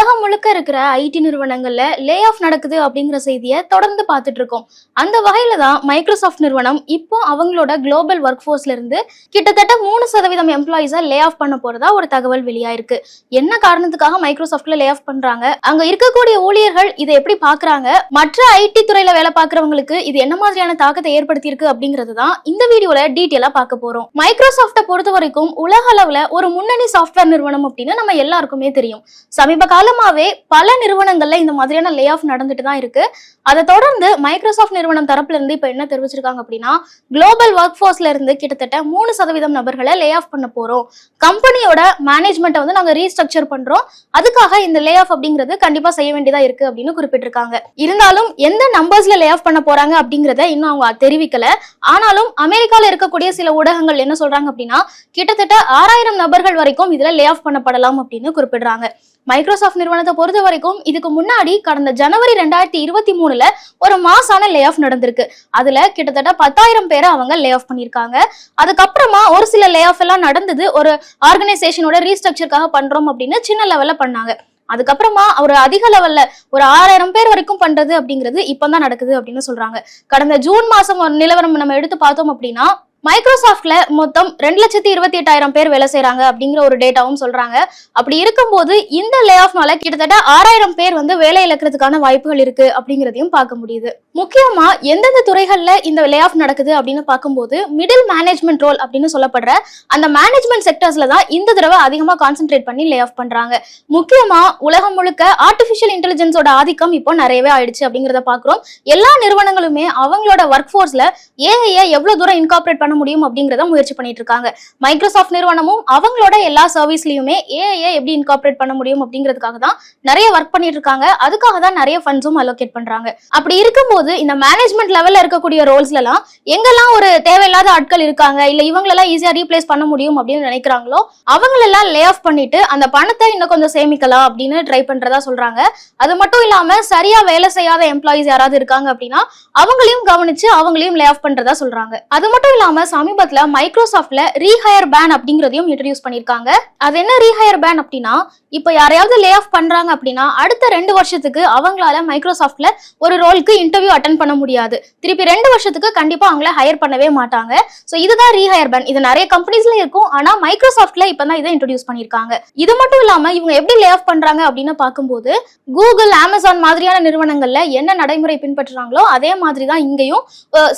உலகம் முழுக்க இருக்கிற ஐடி நிறுவனங்கள்ல லே ஆஃப் நடக்குது அப்படிங்கிற செய்தியை தொடர்ந்து பார்த்துட்டு இருக்கோம். அந்த வகையில தான் மைக்ரோசாஃப்ட் நிறுவனம் இப்போ அவங்களோட குளோபல் ஒர்க் ஃபோர்ஸ்ல இருந்து கிட்டத்தட்ட 3% எம்ப்ளாயிஸை லே ஆஃப் பண்ண போறதா ஒரு தகவல் வெளியாயிருக்கு. என்ன காரணத்துக்காக மைக்ரோசாஃப்ட்ல லே ஆஃப் பண்றாங்க, அங்க இருக்கக்கூடிய ஊழியர்கள் இதை எப்படி பாக்குறாங்க, மற்ற ஐடி துறையில வேலை பார்க்கறவங்களுக்கு இது என்ன மாதிரியான தாக்கத்தை ஏற்படுத்தி இருக்கு அப்படிங்கிறது தான் இந்த வீடியோல டீட்டெயிலா பார்க்க போறோம். மைக்ரோசாஃப்ட்டை பொறுத்த வரைக்கும் உலக அளவுல ஒரு முன்னணி சாஃப்ட்வேர் நிறுவனம் அப்படின்னு நம்ம எல்லாருக்குமே தெரியும். சமீப காலமாவே பல நிறுவனங்கள்ல இந்த மாதிரியான லே ஆஃப் நடந்துட்டு தான் இருக்கு. அதை தொடர்ந்து மைக்ரோசாஃப்ட் நிறுவனம் தரப்புல இருந்து இப்ப என்ன தெரிவிச்சிருக்காங்க அப்படின்னா, குளோபல் ஒர்க் ஃபோர்ஸ்ல இருந்து கிட்டத்தட்ட 3% நபர்களை லே ஆஃப் பண்ண போறோம். கம்பெனியோட மேனேஜ்மெண்ட்டை வந்து நாங்க ரீஸ்ட்ரக்சர் பண்றோம், அதுக்காக இந்த லே ஆஃப் அப்படிங்கிறது கண்டிப்பா செய்ய வேண்டியதா இருக்கு அப்படின்னு குறிப்பிட்டிருக்காங்க. இருந்தாலும் எந்த நம்பர்ஸ்ல லே ஆஃப் பண்ண போறாங்க அப்படிங்கறத இன்னும் அவங்க தெரிவிக்கல. ஆனாலும் அமெரிக்கால இருக்கக்கூடிய சில ஊடகங்கள் என்ன சொல்றாங்க அப்படின்னா, கிட்டத்தட்ட 6000 நபர்கள் வரைக்கும் இதுல லே ஆஃப் பண்ணப்படலாம் அப்படின்னு குறிப்பிடுறாங்க. மைக்ரோசாஃப்ட் நிறுவனத்தை பொறுத்த வரைக்கும் இதுக்கு முன்னாடி கடந்த ஜனவரி 2023 ஒரு மாசான லே ஆஃப் நடந்திருக்கு. அதுல கிட்டத்தட்ட 10,000 பேரை அவங்க லே ஆஃப் பண்ணிருக்காங்க. அதுக்கப்புறமா ஒரு சில லே ஆஃப் எல்லாம் நடந்தது, ஒரு ஆர்கனைசேஷனோட ரீஸ்ட்ரக்சருக்காக பண்றோம் அப்படின்னு சின்ன லெவல்ல பண்ணாங்க. அதுக்கப்புறமா ஒரு அதிக லெவல்ல ஒரு 6000 பேர் வரைக்கும் பண்றது அப்படிங்கிறது இப்பதான் நடக்குது அப்படின்னு சொல்றாங்க. கடந்த ஜூன் மாசம் நிலவரம் நம்ம எடுத்து பார்த்தோம் அப்படின்னா, மைக்ரோசாஃப்ட்ல மொத்தம் 2,28,000 பேர் வேலை செய்யறாங்க அப்படிங்கிற ஒரு டேட்டாவும் சொல்றாங்க. அப்படி இருக்கும்போது இந்த லே ஆஃப்னால கிட்டத்தட்ட 6000 பேர் வந்து வேலை இழக்கிறதுக்கான வாய்ப்புகள் இருக்கு அப்படிங்கிறதையும் பார்க்க முடியுது. முக்கியமா எந்தெந்த துறைகள்ல இந்த லே ஆஃப் நடக்குது அப்படின்னு பார்க்கும்போது, மிடில் மேனேஜ்மெண்ட் ரோல் அப்படின்னு சொல்லப்படுற அந்த மேனேஜ்மெண்ட் செக்டர்ஸ்ல தான் இந்த தடவை அதிகமா கான்சென்ட்ரேட் பண்ணி லே ஆஃப் பண்றாங்க. முக்கியமா உலகம் முழுக்க ஆர்டிபிஷியல் இன்டெலிஜென்ஸோட ஆதிக்கம் இப்போ நிறையவே ஆயிடுச்சு அப்படிங்கிறத பாக்குறோம். எல்லா நிறுவனங்களுமே அவங்களோட ஒர்க் ஃபோர்ஸ்ல ஏஐ எவ்வளவு தூரம் இன்கார்பரேட் பண்ண முடியும் அப்படிங்கறத முயற்சி பண்ணிட்டு இருக்காங்க. மைக்ரோசாஃப்ட் நிறுவனமும் அவங்களோட எல்லா சர்வீஸ்லயுமே ஏஐ எப்படி இன்கார்பரேட் பண்ண முடியும் அப்படிங்கிறதுக்காக தான் நிறைய ஒர்க் பண்ணிட்டு இருக்காங்க. அதுக்காக தான் நிறைய ஃபண்ட்ஸும் அலோகேட் பண்றாங்க. அப்படி இருக்கும்போது இந்த மேனேஜ்மெண்ட் லெவல்ல இருக்கக்கூடிய ரோல்ஸ்ல எல்லாம் எங்கெல்லாம் ஒரு தேவையில்லாத ஆட்கள் இருக்காங்க, இல்ல இவங்களெல்லாம் ஈஸியா ரீப்ளேஸ் பண்ண முடியும் அப்படின்னு நினைக்கிறாங்களோ அவங்களெல்லாம் லே ஆஃப் பண்ணிட்டு அந்த பணத்தை இன்னும் கொஞ்சம் சேமிக்கலாம் அப்படின்னு ட்ரை பண்றதா சொல்றாங்க. அது மட்டும் இல்லாம சரியா வேலை செய்யாத எம்ப்ளாயிஸ் யாராவது இருக்காங்க அப்படின்னா அவங்களையும் கவனிச்சு அவங்களையும் லே ஆஃப் பண்றதா சொல்றாங்க. அது மட்டும் இல்லாம சமீபத்துல மைக்ரோசாஃப்ட்ல ரீஹயர் பேன் அப்படிங்கறதையும் இன்ட்ரோடியூஸ் பண்ணிருக்காங்க. அது என்ன ரீஹயர் பேன் அப்படின்னா, இப்ப யாரையாவது லே ஆஃப் பண்றாங்க அப்படின்னா அடுத்த 2 வருஷத்துக்கு அவங்களால மைக்ரோசாஃப்ட்ல ஒரு ரோலுக்கு இன்டர்வியூ அட்டென்ட் பண்ண முடியாது. திருப்பி 2 வருஷத்துக்கு கண்டிப்பா அவங்கள ஹையர் பண்ணவே மாட்டாங்க. சோ இதுதான் ரீஹயர் பேன். இது நிறைய கம்பெனிஸ்ல இருக்கும், ஆனா மைக்ரோசாஃப்ட்ல இப்பதான் இதை இன்ட்ரோடியூஸ் பண்ணிருக்காங்க. இது மட்டும் இல்லாம இவங்க எப்படி லே ஆஃப் பண்றாங்க அப்படின்னு பார்க்கும்போது, கூகுள், அமேசான் மாதிரியான நிறுவனங்கள்ல என்ன நடைமுறை பின்பற்றுறாங்களோ அதே மாதிரிதான் இங்கேயும்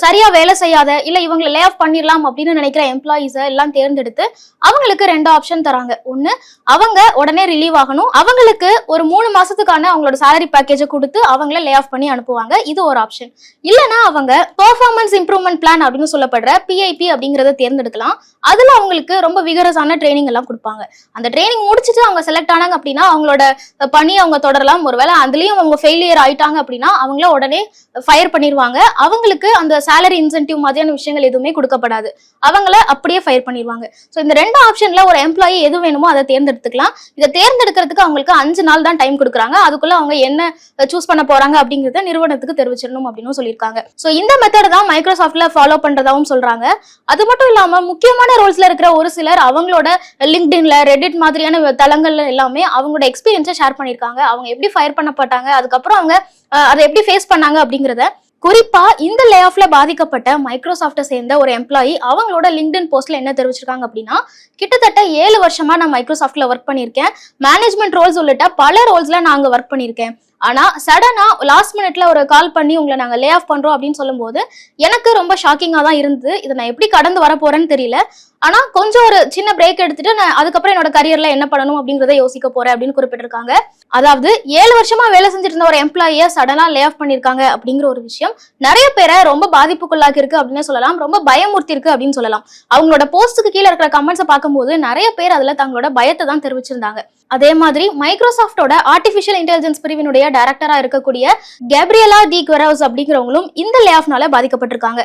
சரியா வேலை செய்யாத, இல்ல இவங்களை லே ஆஃப் பண்ணிடலாம் அப்படின்னு நினைக்கிற எம்ப்ளாயிஸை எல்லாம் தேர்ந்தெடுத்து அவங்களுக்கு 2 ஆப்ஷன் தராங்க. ஒண்ணு, அவங்க உடனே ரிலீவ் ஆகணும், அவங்களுக்கு ஒரு 3 மாசத்துக்கான அவங்களோட சேலரி பேக்கேஜை கொடுத்து அவங்கள லே ஆஃப் பண்ணி அனுப்புவாங்க. இது ஒரு ஆப்ஷன். இல்லனா அவங்க பெர்ஃபார்மன்ஸ் இம்ப்ரூவ்மெண்ட் பிளான் அப்படின்னு சொல்லப்படுற PIP அப்படிங்கறத தேர்ந்தெடுக்கலாம். அதுல அவங்களுக்கு ரொம்ப விகரஸான ட்ரைனிங் எல்லாம் கொடுப்பாங்க. அந்த ட்ரைனிங் முடிச்சுட்டு அவங்க செலக்ட் ஆனாங்க அப்படின்னா அவங்களோட பணி அவங்க தொடரலாம். ஒருவேளை அதுலயும் அவங்க ஃபெயிலியர் ஆயிட்டாங்க அப்படின்னா அவங்கள உடனே ஃபயர் பண்ணிடுவாங்க. அவங்களுக்கு அந்த சேலரி இன்சென்டிவ் மாதிரியான விஷயங்கள் எதுவுமே கொடுக்கப்படாது, அவங்கள அப்படியே ஃபயர் பண்ணிடுவாங்க. ஸோ இந்த 2 ஆப்ஷன்ல ஒரு எம்ப்ளாயி எது வேணுமோ அதை தேர்ந்தெடுத்துக்கலாம். இதை தேர்ந்தெடுக்கிறதுக்கு அவங்களுக்கு 5 நாள் தான் டைம் கொடுக்குறாங்க. அதுக்குள்ள அவங்க என்ன சூஸ் பண்ண போறாங்க அப்படிங்கறத நிறுவனத்துக்கு தெரிவிச்சிடணும் அப்படின்னு சொல்லியிருக்காங்க. ஸோ இந்த மெத்தட் தான் மைக்ரோசாஃப்ட்ல ஃபாலோ பண்றதாவும் சொல்றாங்க. அது மட்டும் இல்லாம முக்கியமான ரோல்ஸ்ல இருக்கிற ஒரு சிலர் அவங்களோட லிங்க்டின்ல, ரெடிட் மாதிரியான தளங்கள்ல எல்லாமே அவங்களோட எக்ஸ்பீரியன்ஸை ஷேர் பண்ணியிருக்காங்க. அவங்க எப்படி ஃபயர் பண்ணப்பட்டாங்க, அதுக்கப்புறம் அவங்க அதை எப்படி ஃபேஸ் பண்ணாங்க அப்படிங்கறத. குறிப்பா இந்த லே ஆஃப்ல பாதிக்கப்பட்ட மைக்ரோசாஃப்ட்டை சேர்ந்த ஒரு எம்ப்ளாயி அவங்களோட லிங்க்டின் போஸ்ட்ல என்ன தெரிவிச்சிருக்காங்க அப்படின்னா, கிட்டத்தட்ட 7 வருஷமா நான் மைக்ரோசாஃப்ட்ல ஒர்க் பண்ணியிருக்கேன். மேனேஜ்மெண்ட் ரோல்ஸ் உள்ளிட்ட பல ரோல்ஸ்ல நான் அங்க ஒர்க் பண்ணியிருக்கேன். ஆனா சடனா லாஸ்ட் மினிட்ல ஒரு கால் பண்ணி உங்களை நாங்க லே ஆஃப் பண்றோம் அப்படின்னு சொல்லும் போது எனக்கு ரொம்ப ஷாக்கிங்கா தான் இருந்தது. இதை நான் எப்படி கடந்து வர போறேன்னு தெரியல. ஆனா கொஞ்சம் ஒரு சின்ன பிரேக் எடுத்துட்டு நான் அதுக்கப்புறம் என்னோட கரியர்ல என்ன பண்ணணும் அப்படிங்கறத யோசிக்க போறேன் அப்படின்னு குறிப்பிட்டிருக்காங்க. அதாவது 7 வருஷமா வேலை செஞ்சுட்டு இருந்த ஒரு எம்ப்ளாயிய சடனா லே ஆஃப் பண்ணிருக்காங்க அப்படிங்கிற ஒரு விஷயம் நிறைய பேரை ரொம்ப பாதிப்புக்குள்ளாக்கி இருக்கு அப்படின்னு சொல்லலாம், ரொம்ப பயமுறுத்தி இருக்கு அப்படின்னு சொல்லலாம். அவங்களோட போஸ்டுக்கு கீழே இருக்கிற கமெண்ட்ஸை பார்க்கும்போது நிறைய பேர் அதுல தங்களோட பயத்தை தான் தெரிவிச்சிருந்தாங்க. அதே மாதிரி மைக்ரோசாஃப்டோட ஆர்டிபிஷியல் இன்டெலிஜென்ஸ் பிரிவினுடைய டைரக்டரா இருக்கக்கூடிய கேப்ரியலா டி குவெரோஸ் அப்படிங்கிறவங்களும் இந்த லே ஆஃப்னால பாதிக்கப்பட்டிருக்காங்க.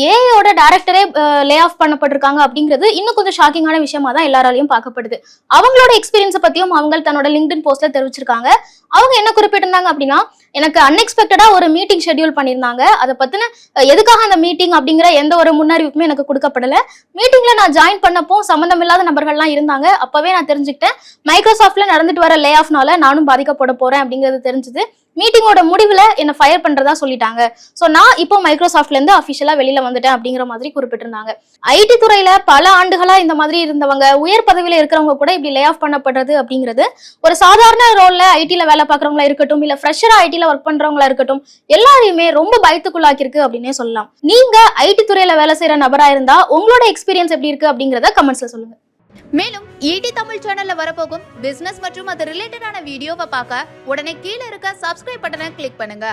ஏஐயோட டைரக்டரே லே ஆஃப் பண்ணப்பட்டிருக்காங்க அப்படிங்கிறது இன்னும் கொஞ்சம் ஷாக்கிங்கான விஷயமா தான் எல்லாராலையும் பார்க்கப்படுது. அவங்களோட எக்ஸ்பீரியன்ஸை பத்தியும் அவங்க தன்னோட லிங்க்டின் போஸ்ட்ல தெரிவிச்சிருக்காங்க. அவங்க என்ன குறிப்பிட்டிருந்தாங்க அப்படின்னா, எனக்கு அன்எக்ஸ்பெக்டடா ஒரு மீட்டிங் ஷெட்யூல் பண்ணியிருந்தாங்க. அதை பத்தின எதுக்காக அந்த மீட்டிங் அப்படிங்கிற எந்த ஒரு முன்னறிவிப்புமே எனக்கு கொடுக்கப்படல. மீட்டிங்ல நான் ஜாயின் பண்ணப்போ சம்பந்தம் இல்லாத நபர்கள்லாம் இருந்தாங்க. அப்பவே நான் தெரிஞ்சுக்கிட்டேன் மைக்ரோசாஃப்ட் மைக்ரோசாஃப்ட்ல நடந்துட்டு வர லே ஆஃப்னால நானும் பாதிக்கப்பட போறேன் அப்படிங்கிறது தெரிஞ்சது. மீட்டிங்கோட முடிவுல என்ன ஃபயர் பண்றதா சொல்லிட்டாங்க. சோ நான் இப்போ மைக்ரோசாஃப்ட்ல இருந்து அபிஷியலா வெளியில வந்துட்டேன் அப்படிங்கிற மாதிரி குறிப்பிட்டிருந்தாங்க. ஐடி துறையில பல ஆண்டுகளா இந்த மாதிரி இருந்தவங்க, உயர் பதவியில இருக்கிறவங்க கூட இப்படி லே ஆஃப் பண்ணப்படுறது அப்படிங்கிறது ஒரு சாதாரண ரோல்ல ஐடில வேலை பார்க்கறவங்களா இருக்கட்டும், இல்ல ஃப்ரெஷரா ஐடில ஒர்க் பண்றவங்களா இருக்கட்டும், எல்லாரையுமே ரொம்ப பயத்துக்குள்ளாக்கிருக்கு அப்படின்னே சொல்லலாம். நீங்க ஐடி துறையில வேலை செய்யற நபரா இருந்தா உங்களோட எக்ஸ்பீரியன்ஸ் எப்படி இருக்கு அப்படிங்கறத கமெண்ட்ஸ்ல சொல்லுங்க. மேலும் ஈடி தமிழ் சேனல்ல வரப்போகும் பிசினஸ் மற்றும் அது ரிலேட்டடான வீடியோவை பார்க்க உடனே கீழே இருக்க சப்ஸ்கிரைப் பட்டனை கிளிக் பண்ணுங்க.